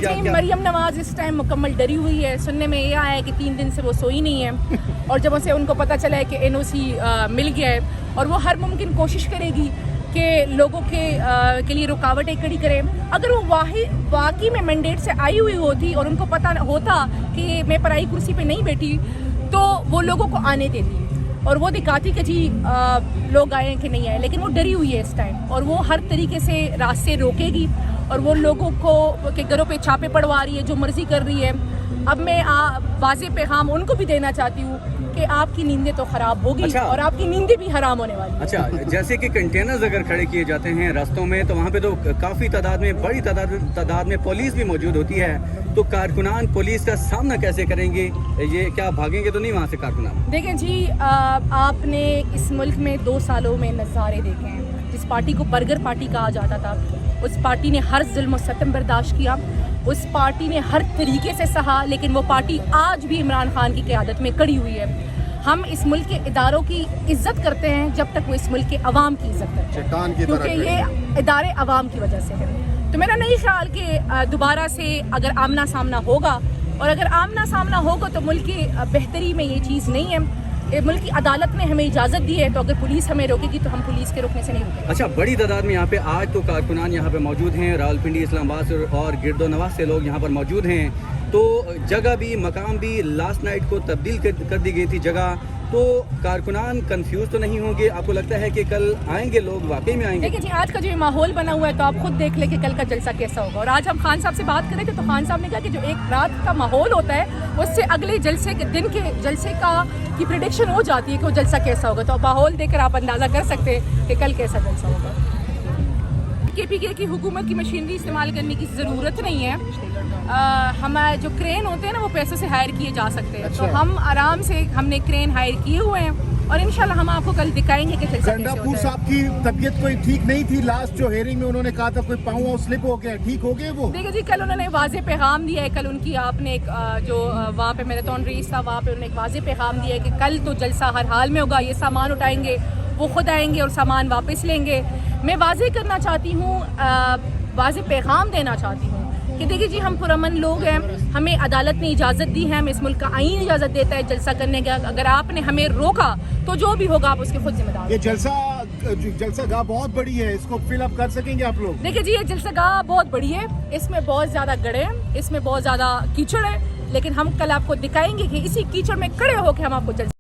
जी मरियम नवाज इस टाइम मुकम्मल डरी हुई है। सुनने में ये आया है कि 3 दिन से वो सोई नहीं है और जब उसे उनको पता चला है कि NOC मिल गया है और वो हर मुमकिन कोशिश करेगी कि लोगों के लिए रुकावटें खड़ी करें। अगर वो वाकई में मैंडेट से आई हुई होती और उनको पता होता कि मैं पराई कुर्सी पे नहीं बैठी तो वो लोगों को आने देती और वो दिखाती कि जी लोग आए हैं कि नहीं आए, लेकिन वो डरी हुई है इस टाइम और वो हर तरीके से रास्ते रोकेगी और वो लोगों को के घरों पे छापे पड़वा रही है, जो मर्जी कर रही है। अब मैं वाज़े पैगाम उनको भी देना चाहती हूँ कि आपकी नींदें तो ख़राब होगी। अच्छा। और आपकी नींदें भी हराम होने वाली। अच्छा, जैसे कि कंटेनर्स अगर खड़े किए जाते हैं रास्तों में तो वहाँ पे तो काफ़ी बड़ी तादाद में पुलिस भी मौजूद होती है, तो कारकुनान पुलिस का सामना कैसे करेंगे? ये क्या भागेंगे तो नहीं वहाँ से कारकुनान? देखें जी, आपने इस मुल्क में 2 सालों में नज़ारे देखे हैं। जिस पार्टी को बर्गर पार्टी कहा जाता था उस पार्टी ने हर जुल्म और सितम बर्दाश्त किया, उस पार्टी ने हर तरीके से सहा, लेकिन वो पार्टी आज भी इमरान खान की क़यादत में खड़ी हुई है। हम इस मुल्क के इदारों की इज़्ज़त करते हैं जब तक वो इस मुल्क के अवाम की इज़्ज़त करते हैं, क्योंकि ये इदारे अवाम की वजह से हैं। तो मेरा नहीं ख्याल कि दोबारा से अगर आमना सामना होगा, और अगर आमना सामना होगा तो मुल्क की बेहतरी में ये चीज़ नहीं है। मुल्क की अदालत ने हमें इजाज़त दी है, तो अगर पुलिस हमें रोकेगी तो हम पुलिस के रोकने से नहीं रोकेंगे। अच्छा, बड़ी तादाद में यहाँ पे आज तो कारकुनान यहाँ पे मौजूद हैं, रावलपिंडी, इस्लामाबाद और गिरदो नवाज से लोग यहाँ पर मौजूद हैं, तो जगह भी मकाम भी लास्ट नाइट को तब्दील कर दी गई थी जगह, तो कारकुनान कंफ्यूज तो नहीं होंगे? आपको लगता है कि कल आएंगे लोग, वाकई में आएंगे? देखिए जी, आज का जो ये माहौल बना हुआ है तो आप खुद देख लें कि कल का जलसा कैसा होगा। और आज हम खान साहब से बात कर रहे थे तो खान साहब ने कहा कि जो एक रात का माहौल होता है उससे अगले जलसे के दिन के जलसे की प्रेडिक्शन हो जाती है कि वो जलसा कैसा होगा। तो माहौल देखकर आप अंदाज़ा कर सकते हैं कि कल कैसा जलसा होगा। KPK की हुकूमत की मशीनरी इस्तेमाल करने की ज़रूरत नहीं है। हमारे जो क्रेन होते हैं ना वो पैसों से हायर किए जा सकते हैं, तो हम आराम से हमने क्रेन हायर किए हुए हैं और इंशाल्लाह हम आपको कल दिखाएंगे कि गंडापुर साहब की तबीयत कोई ठीक नहीं थी। लास्ट जो हेयरिंग में उन्होंने कहा था कोई पाँव स्लिप हो गया, ठीक हो गए वो? देखिए जी, कल उन्होंने वाज़े पैगाम दिया है। कल उनकी आपने एक जो वहाँ पे मैराथन रेस था वहाँ पे उन्होंने एक वाज़े पैगाम दिया है कि कल तो जलसा हर हाल में होगा, ये सामान उठाएंगे, वो खुद आएंगे और सामान वापस लेंगे। मैं वाज़े करना चाहती हूँ, वाज़े पैगाम देना चाहती हूँ कि देखिए जी, हम पुरअमन लोग हैं, हमें अदालत ने इजाज़त दी है, हमें इस मुल्क का आईन इजाज़त देता है जलसा करने का। अगर आपने हमें रोका तो जो भी होगा आप उसके खुद जिम्मेदार। ये जलसा गाह बहुत बड़ी है, इसको फिल अप कर सकेंगे आप लोग? देखिए जी, ये जलसा गाह बहुत बड़ी है, इसमें बहुत ज़्यादा गड्ढे हैं, इसमें बहुत ज़्यादा कीचड़ है, लेकिन हम कल आपको दिखाएंगे कि इसी कीचड़ में खड़े होकर हम आपको